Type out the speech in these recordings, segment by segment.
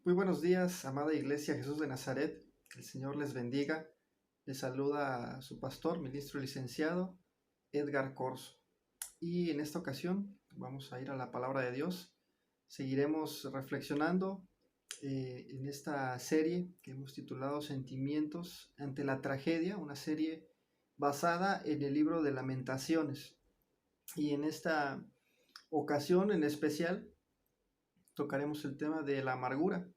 Muy buenos días, amada Iglesia Jesús de Nazaret. Que el Señor les bendiga. Les saluda a su pastor, ministro y licenciado Edgar Corzo. Y en esta ocasión vamos a ir a la palabra de Dios. Seguiremos reflexionando en esta serie que hemos titulado Sentimientos ante la tragedia, una serie basada en el libro de Lamentaciones. Y en esta ocasión en especial tocaremos el tema de la amargura,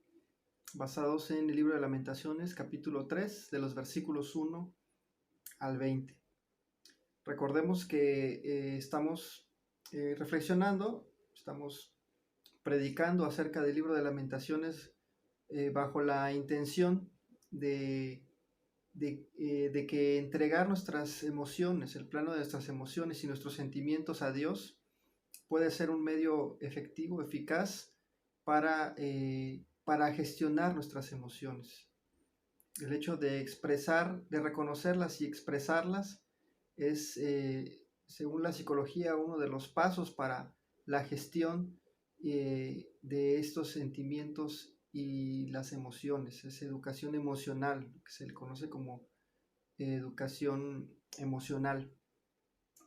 basados en el libro de Lamentaciones, capítulo 3, de los versículos 1 al 20. Recordemos que estamos reflexionando, estamos predicando acerca del libro de Lamentaciones bajo la intención de que entregar nuestras emociones, el plano de nuestras emociones y nuestros sentimientos a Dios puede ser un medio efectivo, eficaz para gestionar nuestras emociones. El hecho de expresar, de reconocerlas y expresarlas es, según la psicología, uno de los pasos para la gestión de estos sentimientos y las emociones. Es educación emocional, que se le conoce como educación emocional.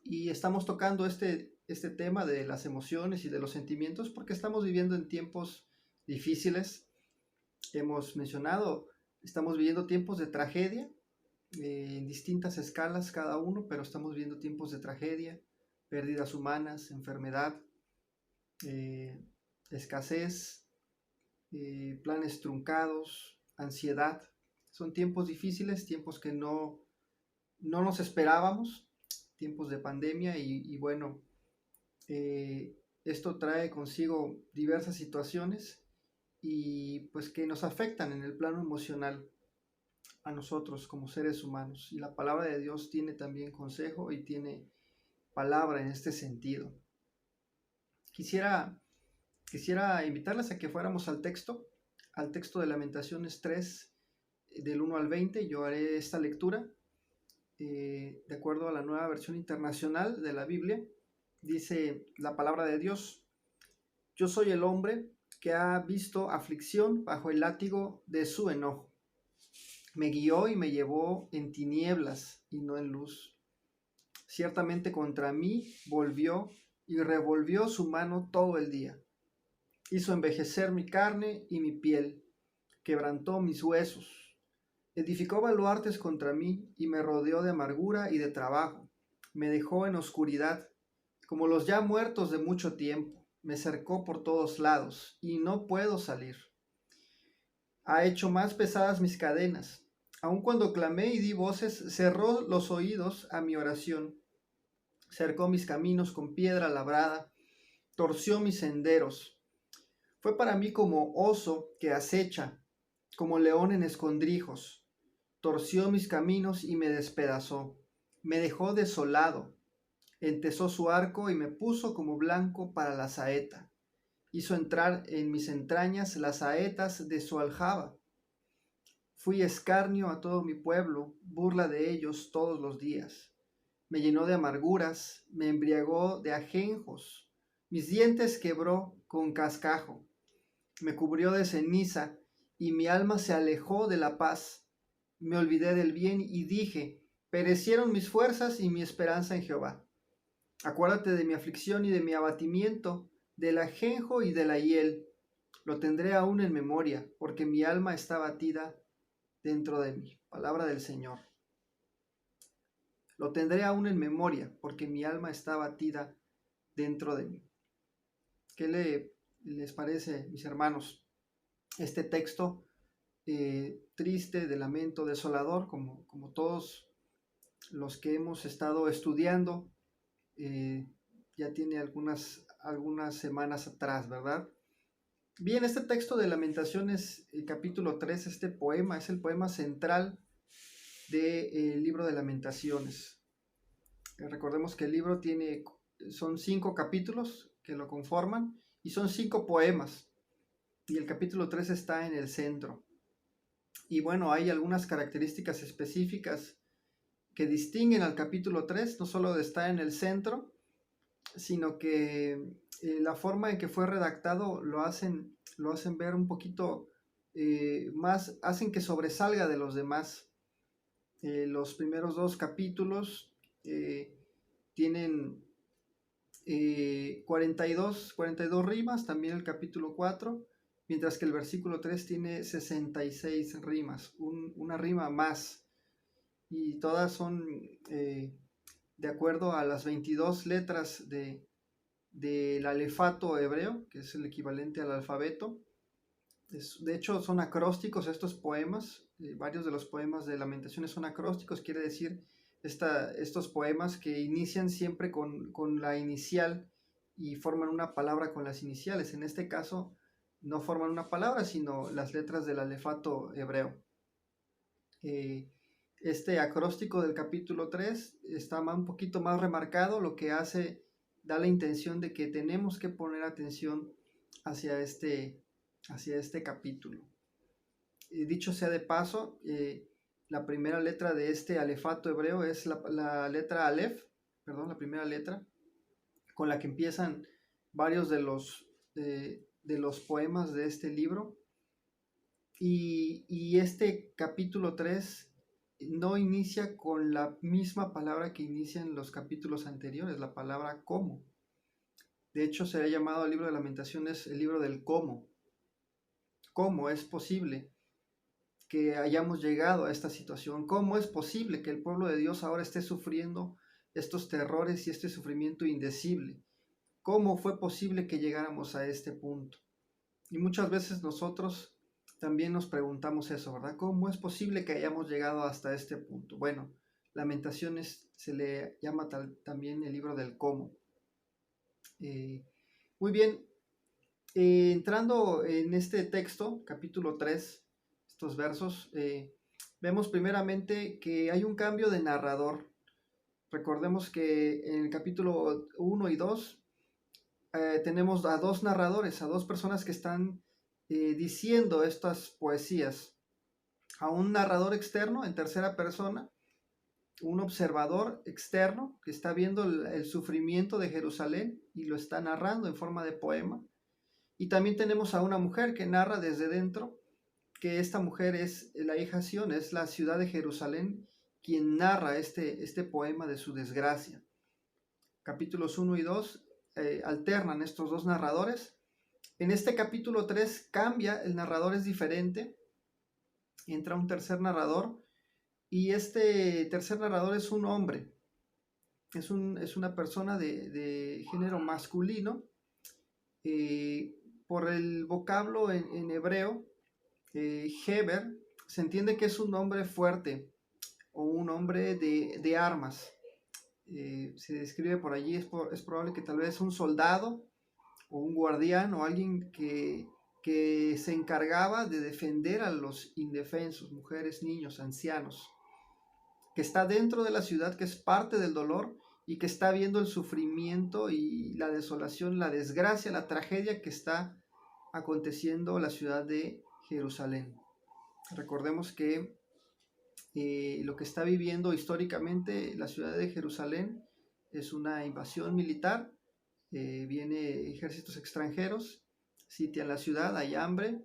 Y estamos tocando este tema de las emociones y de los sentimientos porque estamos viviendo en tiempos difíciles. Hemos mencionado, estamos viviendo tiempos de tragedia en distintas escalas cada uno, pero estamos viviendo tiempos de tragedia, pérdidas humanas, enfermedad, escasez, planes truncados, ansiedad. Son tiempos difíciles, tiempos que no nos esperábamos, tiempos de pandemia y bueno, esto trae consigo diversas situaciones y pues que nos afectan en el plano emocional a nosotros como seres humanos. Y la palabra de Dios tiene también consejo y tiene palabra en este sentido. Quisiera invitarles a que fuéramos al texto de Lamentaciones 3, del 1 al 20. Yo haré esta lectura de acuerdo a la Nueva Versión Internacional de la Biblia. Dice la palabra de Dios: yo soy el hombre que ha visto aflicción bajo el látigo de su enojo. Me guió y me llevó en tinieblas y no en luz. Ciertamente contra mí volvió y revolvió su mano todo el día. Hizo envejecer mi carne y mi piel, quebrantó mis huesos. Edificó baluartes contra mí y me rodeó de amargura y de trabajo. Me dejó en oscuridad, como los ya muertos de mucho tiempo. Me cercó por todos lados y no puedo salir. Ha hecho más pesadas mis cadenas. Aun cuando clamé y di voces, cerró los oídos a mi oración. Cercó mis caminos con piedra labrada, torció mis senderos. Fue para mí como oso que acecha, como león en escondrijos. Torció mis caminos y me despedazó. Me dejó desolado. Entesó su arco y me puso como blanco para la saeta. Hizo entrar en mis entrañas las saetas de su aljaba. Fui escarnio a todo mi pueblo, burla de ellos todos los días. Me llenó de amarguras, me embriagó de ajenjos. Mis dientes quebró con cascajo. Me cubrió de ceniza y mi alma se alejó de la paz. Me olvidé del bien y dije: perecieron mis fuerzas y mi esperanza en Jehová. Acuérdate de mi aflicción y de mi abatimiento, del ajenjo y de la hiel. Lo tendré aún en memoria, porque mi alma está abatida dentro de mí. Palabra del Señor. Lo tendré aún en memoria, porque mi alma está abatida dentro de mí. ¿Qué les parece, mis hermanos, este texto triste, de lamento, desolador, como todos los que hemos estado estudiando? Ya tiene algunas semanas atrás, ¿verdad? Bien, este texto de Lamentaciones, capítulo 3, este poema es el poema central del libro de Lamentaciones. Recordemos que el libro son 5 capítulos que lo conforman y son 5 poemas, y el capítulo 3 está en el centro. Y bueno, hay algunas características específicas que distinguen al capítulo 3, no solo de estar en el centro, sino que la forma en que fue redactado lo hacen ver un poquito más hacen que sobresalga de los demás. Los primeros 2 capítulos tienen 42 rimas, también el capítulo 4, mientras que el versículo 3 tiene 66 rimas, una rima más, y todas son de acuerdo a las 22 letras del alefato hebreo, que es el equivalente al alfabeto. De hecho, son acrósticos estos poemas. Varios de los poemas de Lamentaciones son acrósticos, quiere decir estos poemas que inician siempre con la inicial y forman una palabra con las iniciales. En este caso, no forman una palabra, sino las letras del alefato hebreo. Este acróstico del capítulo 3 está un poquito más remarcado, lo que da la intención de que tenemos que poner atención hacia este capítulo. Dicho sea de paso, la primera letra de este alefato hebreo es la letra Aleph, la primera letra, con la que empiezan varios de los poemas de este libro. Y este capítulo 3 no inicia con la misma palabra que inician los capítulos anteriores, la palabra cómo. De hecho, se ha llamado el libro de Lamentaciones el libro del cómo. ¿Cómo es posible que hayamos llegado a esta situación? ¿Cómo es posible que el pueblo de Dios ahora esté sufriendo estos terrores y este sufrimiento indecible? ¿Cómo fue posible que llegáramos a este punto? Y muchas veces nosotros también nos preguntamos eso, ¿verdad? ¿Cómo es posible que hayamos llegado hasta este punto? Bueno, Lamentaciones se le llama también el libro del cómo. Muy bien, entrando en este texto, capítulo 3, estos versos, vemos primeramente que hay un cambio de narrador. Recordemos que en el capítulo 1 y 2 tenemos a dos narradores, a dos personas que están diciendo estas poesías. A un narrador externo en tercera persona, un observador externo que está viendo el sufrimiento de Jerusalén y lo está narrando en forma de poema. Y también tenemos a una mujer que narra desde dentro, que esta mujer es la hija Sión, es la ciudad de Jerusalén, quien narra este poema de su desgracia. Capítulos 1 y 2 alternan estos dos narradores. En este capítulo 3 cambia, el narrador es diferente, entra un tercer narrador, y este tercer narrador es un hombre, es una persona de género masculino. Por el vocablo en hebreo, Heber, se entiende que es un hombre fuerte o un hombre de armas. Se describe por allí, es probable que tal vez un soldado o un guardián o alguien que se encargaba de defender a los indefensos, mujeres, niños, ancianos, que está dentro de la ciudad, que es parte del dolor y que está viendo el sufrimiento y la desolación, la desgracia, la tragedia que está aconteciendo en la ciudad de Jerusalén. Recordemos que lo que está viviendo históricamente la ciudad de Jerusalén es una invasión militar. Vienen ejércitos extranjeros, sitian la ciudad, hay hambre,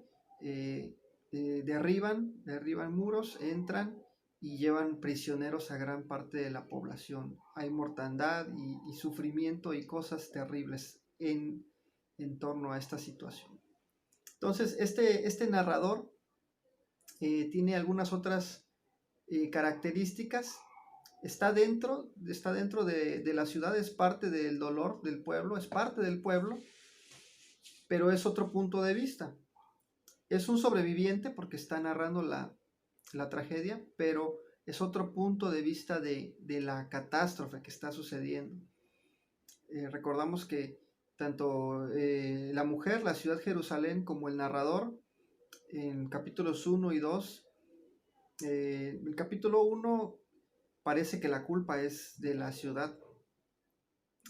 derriban muros, entran y llevan prisioneros a gran parte de la población. Hay mortandad y sufrimiento y cosas terribles en torno a esta situación. Entonces, este narrador tiene algunas otras características. Está dentro de la ciudad, es parte del dolor del pueblo, es parte del pueblo, pero es otro punto de vista. Es un sobreviviente porque está narrando la tragedia, pero es otro punto de vista de la catástrofe que está sucediendo. Recordamos que tanto la mujer, la ciudad Jerusalén, como el narrador, en capítulos 1 y 2, el capítulo 1 parece que la culpa es de la ciudad.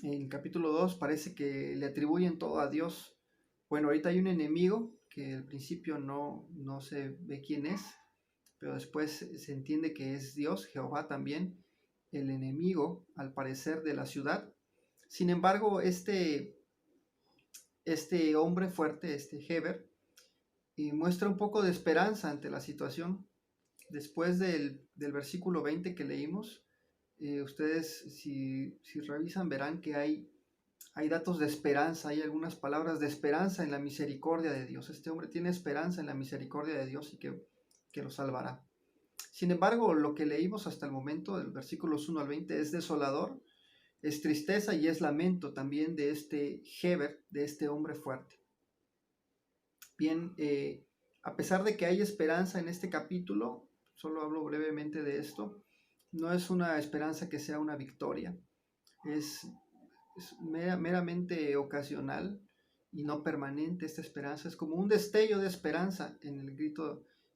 En el capítulo 2 parece que le atribuyen todo a Dios. Bueno, ahorita hay un enemigo que al principio no se ve quién es, pero después se entiende que es Dios, Jehová también, el enemigo, al parecer, de la ciudad. Sin embargo, este hombre fuerte, Heber, y muestra un poco de esperanza ante la situación. Después del versículo 20 que leímos, ustedes si revisan verán que hay datos de esperanza, hay algunas palabras de esperanza en la misericordia de Dios. Este hombre tiene esperanza en la misericordia de Dios y que lo salvará. Sin embargo, lo que leímos hasta el momento, del versículos 1 al 20, es desolador, es tristeza y es lamento también de este Heber, de este hombre fuerte. Bien, a pesar de que hay esperanza en este capítulo, solo hablo brevemente de esto, no es una esperanza que sea una victoria, es meramente ocasional y no permanente. Esta esperanza es como un destello de esperanza en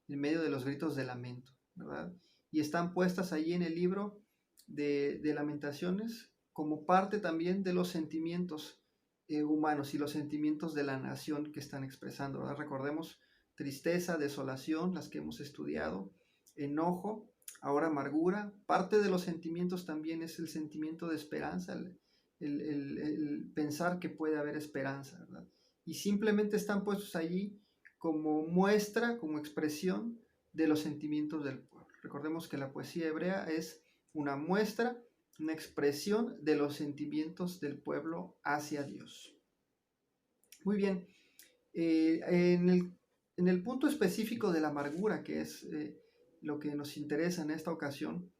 medio de los gritos de lamento, ¿verdad? Y están puestas allí en el libro de Lamentaciones como parte también de los sentimientos humanos y los sentimientos de la nación que están expresando, ¿verdad? Recordemos tristeza, desolación, las que hemos estudiado, enojo, ahora amargura. Parte de los sentimientos también es el sentimiento de esperanza, el pensar que puede haber esperanza, ¿verdad? Y simplemente están puestos allí como muestra, como expresión de los sentimientos del pueblo. Recordemos que la poesía hebrea es una muestra, una expresión de los sentimientos del pueblo hacia Dios. Muy bien, en el punto específico de la amargura, que es lo que nos interesa en esta ocasión,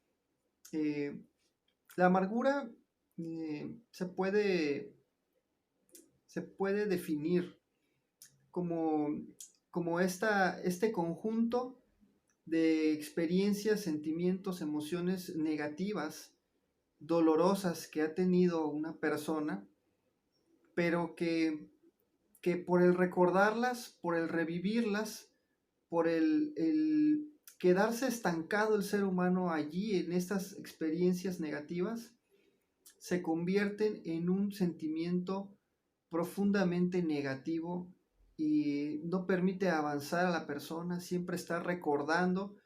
la amargura se puede definir como este conjunto de experiencias, sentimientos, emociones negativas, dolorosas que ha tenido una persona, pero que por el recordarlas, por el revivirlas, por el quedarse estancado el ser humano allí en estas experiencias negativas, se convierten en un sentimiento profundamente negativo y no permite avanzar a la persona, siempre está recordando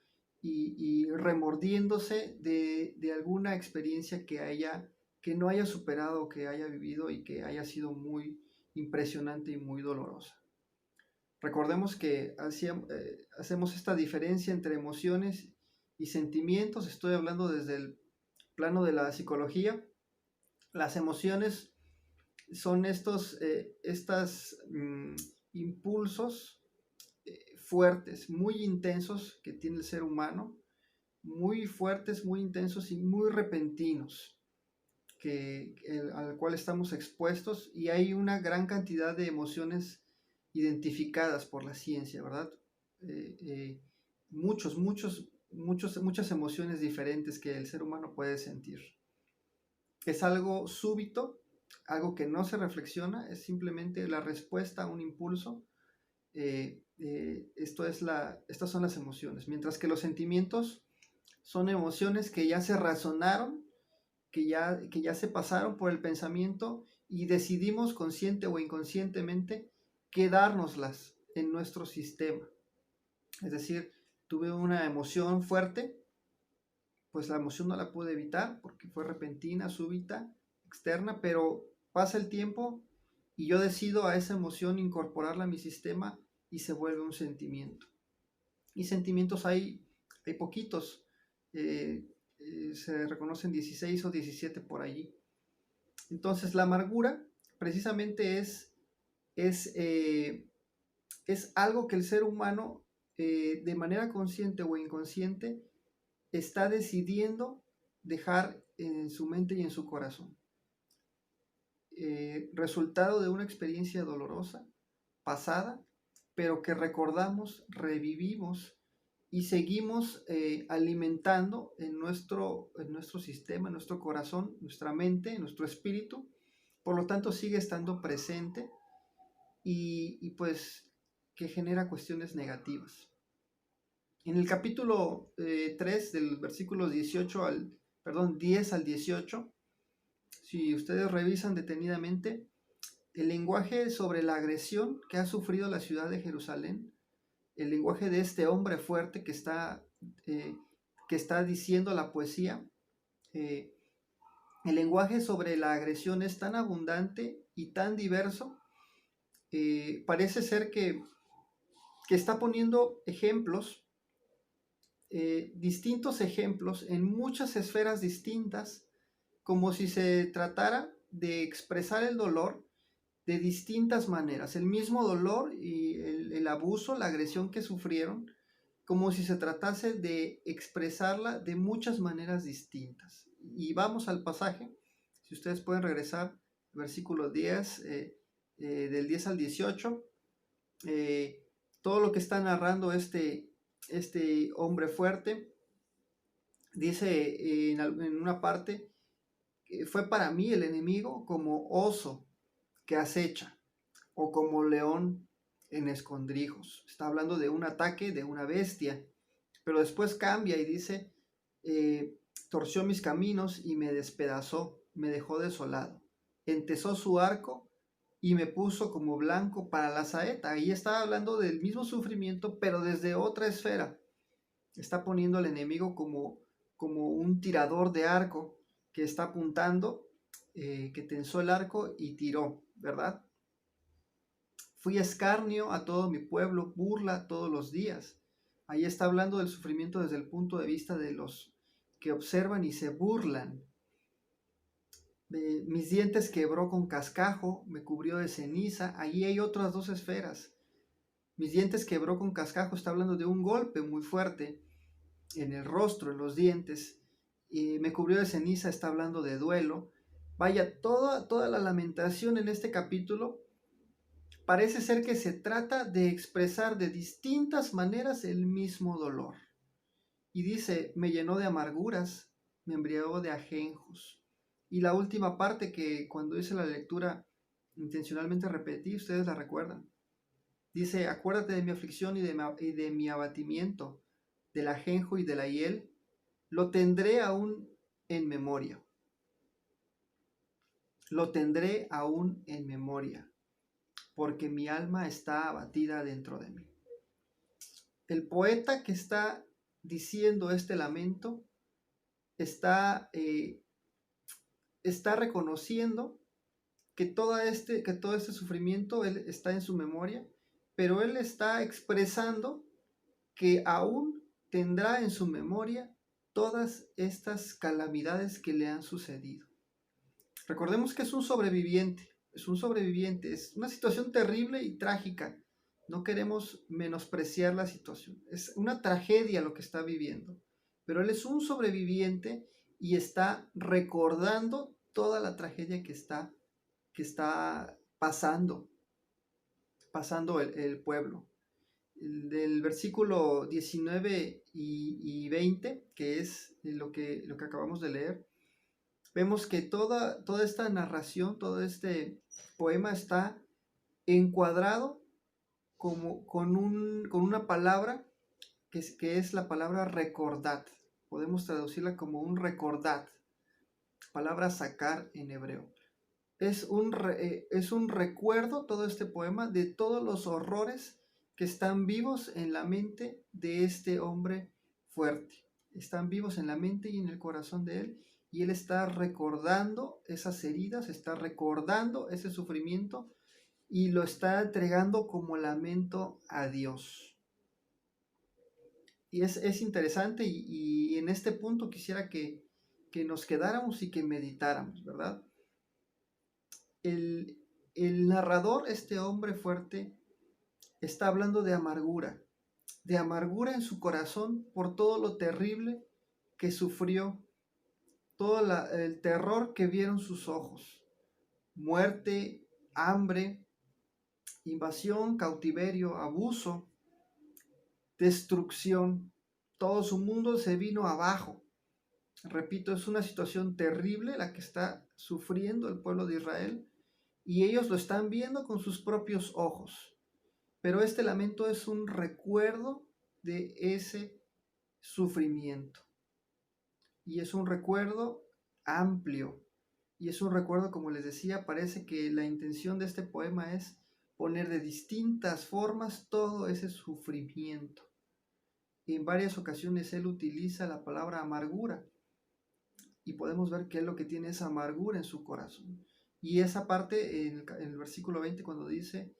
y remordiéndose de alguna experiencia que no haya superado, que haya vivido y que haya sido muy impresionante y muy dolorosa. Recordemos que hacemos esta diferencia entre emociones y sentimientos. Estoy hablando desde el plano de la psicología. Las emociones son estos impulsos fuertes, muy intensos que tiene el ser humano, muy fuertes, muy intensos y muy repentinos, al cual estamos expuestos, y hay una gran cantidad de emociones identificadas por la ciencia, ¿verdad? Muchas emociones diferentes que el ser humano puede sentir. Es algo súbito, algo que no se reflexiona, es simplemente la respuesta a un impulso. Estas son las emociones, mientras que los sentimientos son emociones que ya se razonaron, que ya se pasaron por el pensamiento y decidimos consciente o inconscientemente quedárnoslas en nuestro sistema. Es decir, tuve una emoción fuerte, pues la emoción no la pude evitar porque fue repentina, súbita, externa, pero pasa el tiempo y yo decido a esa emoción incorporarla a mi sistema y se vuelve un sentimiento. Y sentimientos hay poquitos, se reconocen 16 o 17 por allí. Entonces la amargura precisamente es algo que el ser humano de manera consciente o inconsciente está decidiendo dejar en su mente y en su corazón. Resultado de una experiencia dolorosa, pasada, pero que recordamos, revivimos y seguimos alimentando en nuestro sistema, en nuestro corazón, nuestra mente, nuestro espíritu. Por lo tanto, sigue estando presente y pues que genera cuestiones negativas. En el capítulo 3 del versículo 10 al 18, si ustedes revisan detenidamente, el lenguaje sobre la agresión que ha sufrido la ciudad de Jerusalén, el lenguaje de este hombre fuerte que está diciendo la poesía, el lenguaje sobre la agresión es tan abundante y tan diverso, parece ser que que está poniendo ejemplos, distintos ejemplos en muchas esferas distintas, como si se tratara de expresar el dolor de distintas maneras, el mismo dolor y el abuso, la agresión que sufrieron, como si se tratase de expresarla de muchas maneras distintas. Y vamos al pasaje, si ustedes pueden regresar, versículo 10, del 10 al 18, todo lo que está narrando este hombre fuerte, dice en una parte, fue para mí el enemigo como oso que acecha o como león en escondrijos. Está hablando de un ataque de una bestia, pero después cambia y dice, torció mis caminos y me despedazó, me dejó desolado, entesó su arco y me puso como blanco para la saeta. Ahí está hablando del mismo sufrimiento, pero desde otra esfera. Está poniendo al enemigo como un tirador de arco que está apuntando, que tensó el arco y tiró, ¿verdad? Fui escarnio a todo mi pueblo, burla todos los días. Ahí está hablando del sufrimiento desde el punto de vista de los que observan y se burlan. Mis dientes quebró con cascajo, me cubrió de ceniza. Ahí hay otras dos esferas. Mis dientes quebró con cascajo, está hablando de un golpe muy fuerte en el rostro, en los dientes. Y me cubrió de ceniza, está hablando de duelo. Vaya, toda la lamentación en este capítulo parece ser que se trata de expresar de distintas maneras el mismo dolor. Y dice, me llenó de amarguras, me embriagó de ajenjos. Y la última parte que cuando hice la lectura intencionalmente repetí, ustedes la recuerdan. Dice, acuérdate de mi aflicción y de mi abatimiento, del ajenjo y de la hiel, lo tendré aún en memoria. Lo tendré aún en memoria, porque mi alma está abatida dentro de mí. El poeta que está diciendo este lamento está reconociendo que todo este sufrimiento él está en su memoria, pero él está expresando que aún tendrá en su memoria todas estas calamidades que le han sucedido. Recordemos que es un sobreviviente, es una situación terrible y trágica. No queremos menospreciar la situación, es una tragedia lo que está viviendo, pero él es un sobreviviente y está recordando toda la tragedia que está pasando el pueblo. Del versículo 19 y 20, que es lo que acabamos de leer, vemos que toda esta narración, todo este poema está encuadrado con una palabra que es la palabra recordad. Podemos traducirla como un recordad, palabra sacar en hebreo. Es un recuerdo, todo este poema, de todos los horrores que están vivos en la mente de este hombre fuerte. Están vivos en la mente y en el corazón de él, y él está recordando esas heridas, está recordando ese sufrimiento y lo está entregando como lamento a Dios. Y es interesante y en este punto quisiera que nos quedáramos y que meditáramos, ¿verdad? El narrador, este hombre fuerte, está hablando de amargura en su corazón por todo lo terrible que sufrió, todo el terror que vieron sus ojos, muerte, hambre, invasión, cautiverio, abuso, destrucción. Todo su mundo se vino abajo. Repito, es una situación terrible la que está sufriendo el pueblo de Israel y ellos lo están viendo con sus propios ojos. Pero este lamento es un recuerdo de ese sufrimiento. Y es un recuerdo amplio. Y es un recuerdo, como les decía, parece que la intención de este poema es poner de distintas formas todo ese sufrimiento. En varias ocasiones él utiliza la palabra amargura. Y podemos ver qué es lo que tiene esa amargura en su corazón. Y esa parte en el versículo 20 cuando dice,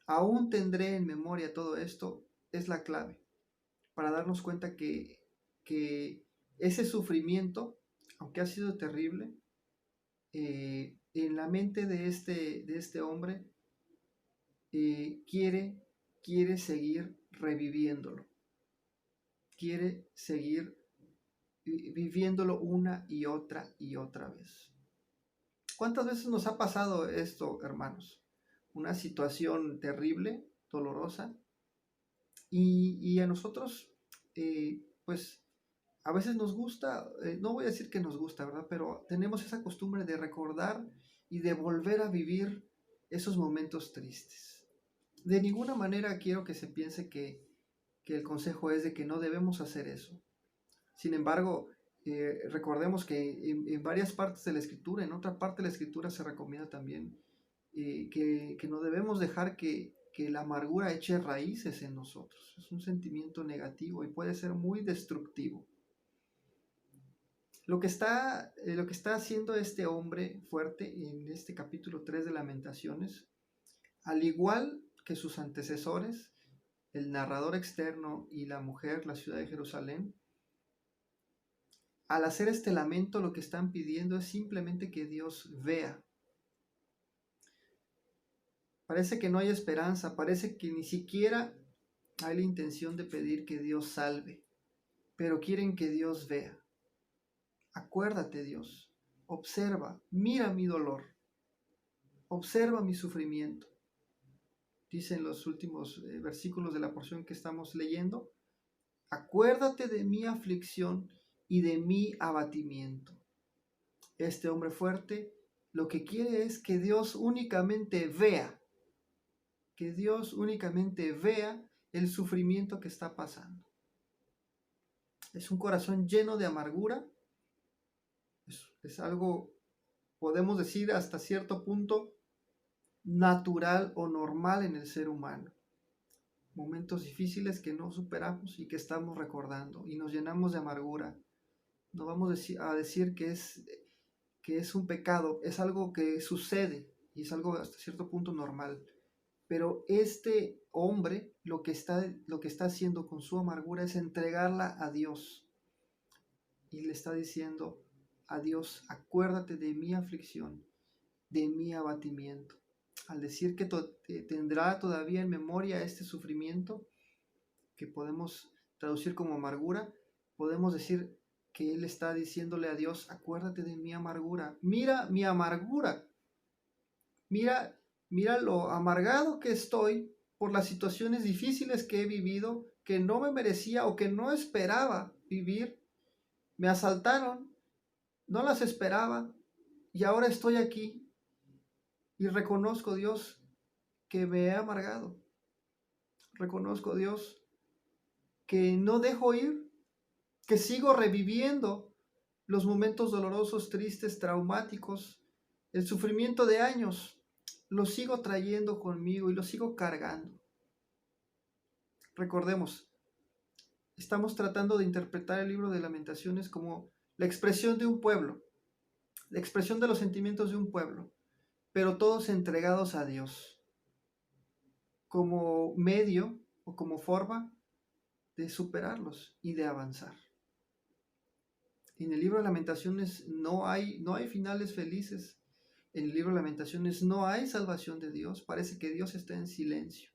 aún tendré en memoria todo esto, es la clave para darnos cuenta que ese sufrimiento, aunque ha sido terrible, en la mente de este hombre quiere seguir reviviéndolo, quiere seguir viviéndolo una y otra vez. ¿Cuántas veces nos ha pasado esto, hermanos? Una situación terrible, dolorosa, y a nosotros, pues, a veces nos gusta, no voy a decir que nos gusta, ¿verdad? Pero tenemos esa costumbre de recordar y de volver a vivir esos momentos tristes. De ninguna manera quiero que se piense que el consejo es de que no debemos hacer eso. Sin embargo, recordemos que en varias partes de la Escritura, en otra parte de la Escritura se recomienda también que no debemos dejar que la amargura eche raíces en nosotros. Es un sentimiento negativo y puede ser muy destructivo. Lo que está haciendo este hombre fuerte en este capítulo 3 de Lamentaciones, al igual que sus antecesores, el narrador externo y la mujer, la ciudad de Jerusalén, al hacer este lamento lo que están pidiendo es simplemente que Dios vea. Parece que no hay esperanza, parece que ni siquiera hay la intención de pedir que Dios salve, pero quieren que Dios vea. Acuérdate, Dios, observa, mira mi dolor, observa mi sufrimiento. Dicen los últimos versículos de la porción que estamos leyendo, acuérdate de mi aflicción y de mi abatimiento. Este hombre fuerte lo que quiere es que Dios únicamente vea, el sufrimiento que está pasando. Es un corazón lleno de amargura, es algo, podemos decir hasta cierto punto, natural o normal en el ser humano. Momentos difíciles que no superamos y que estamos recordando y nos llenamos de amargura. No vamos a decir que es un pecado, es algo que sucede y es algo hasta cierto punto normal. Pero este hombre lo que está haciendo con su amargura es entregarla a Dios. Y le está diciendo a Dios, acuérdate de mi aflicción, de mi abatimiento. Al decir que tendrá todavía en memoria este sufrimiento, que podemos traducir como amargura, podemos decir que él está diciéndole a Dios, acuérdate de mi amargura, mira mi amargura, mira lo amargado que estoy por las situaciones difíciles que he vivido, que no me merecía o que no esperaba vivir. Me asaltaron, no las esperaba y ahora estoy aquí y reconozco, Dios, que me he amargado. Reconozco, Dios, que no dejo ir, que sigo reviviendo los momentos dolorosos, tristes, traumáticos, el sufrimiento de años, lo sigo trayendo conmigo y lo sigo cargando. Recordemos, estamos tratando de interpretar el libro de Lamentaciones como la expresión de un pueblo, la expresión de los sentimientos de un pueblo, pero todos entregados a Dios, como medio o como forma de superarlos y de avanzar. En el libro de Lamentaciones no hay finales felices. En el libro de Lamentaciones no hay salvación de Dios. Parece que Dios está en silencio.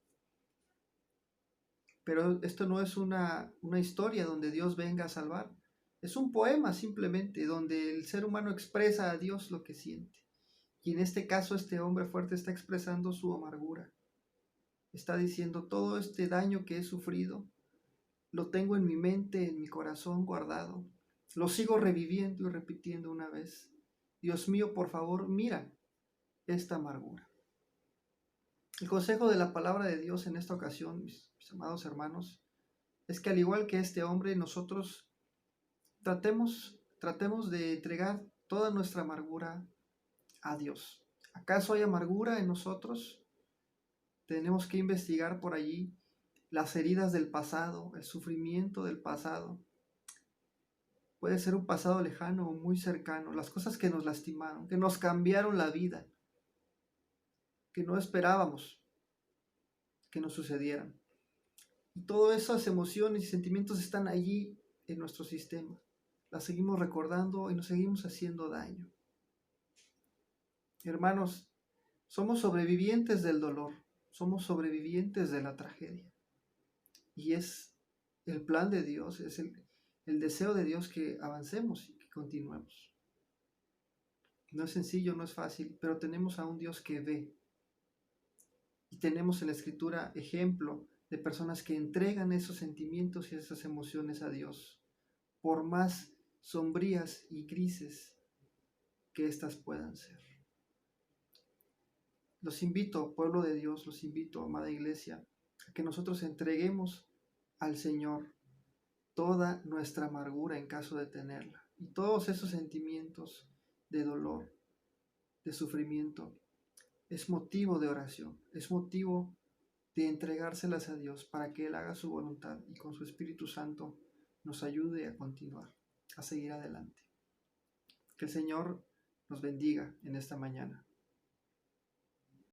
Pero esto no es una historia donde Dios venga a salvar. Es un poema simplemente donde el ser humano expresa a Dios lo que siente. Y en este caso este hombre fuerte está expresando su amargura. Está diciendo todo este daño que he sufrido, lo tengo en mi mente, en mi corazón guardado. Lo sigo reviviendo y repitiendo una vez. Dios mío, por favor, mira esta amargura. El consejo de la palabra de Dios en esta ocasión, mis amados hermanos, es que al igual que este hombre, nosotros tratemos de entregar toda nuestra amargura a Dios. ¿Acaso hay amargura en nosotros? Tenemos que investigar por allí las heridas del pasado, el sufrimiento del pasado. Puede ser un pasado lejano o muy cercano, las cosas que nos lastimaron, que nos cambiaron la vida, que no esperábamos que nos sucedieran. Y todas esas emociones y sentimientos están allí en nuestro sistema. Las seguimos recordando y nos seguimos haciendo daño. Hermanos, somos sobrevivientes del dolor, somos sobrevivientes de la tragedia. Y es el plan de Dios, es el deseo de Dios que avancemos y que continuemos. No es sencillo, no es fácil, pero tenemos a un Dios que ve. Y tenemos en la Escritura ejemplo de personas que entregan esos sentimientos y esas emociones a Dios, por más sombrías y grises que éstas puedan ser. Los invito, pueblo de Dios, los invito, amada iglesia, a que nosotros entreguemos al Señor toda nuestra amargura en caso de tenerla y todos esos sentimientos de dolor, de sufrimiento. Es motivo de oración, es motivo de entregárselas a Dios para que Él haga su voluntad y con su Espíritu Santo nos ayude a continuar, a seguir adelante. Que el Señor nos bendiga en esta mañana.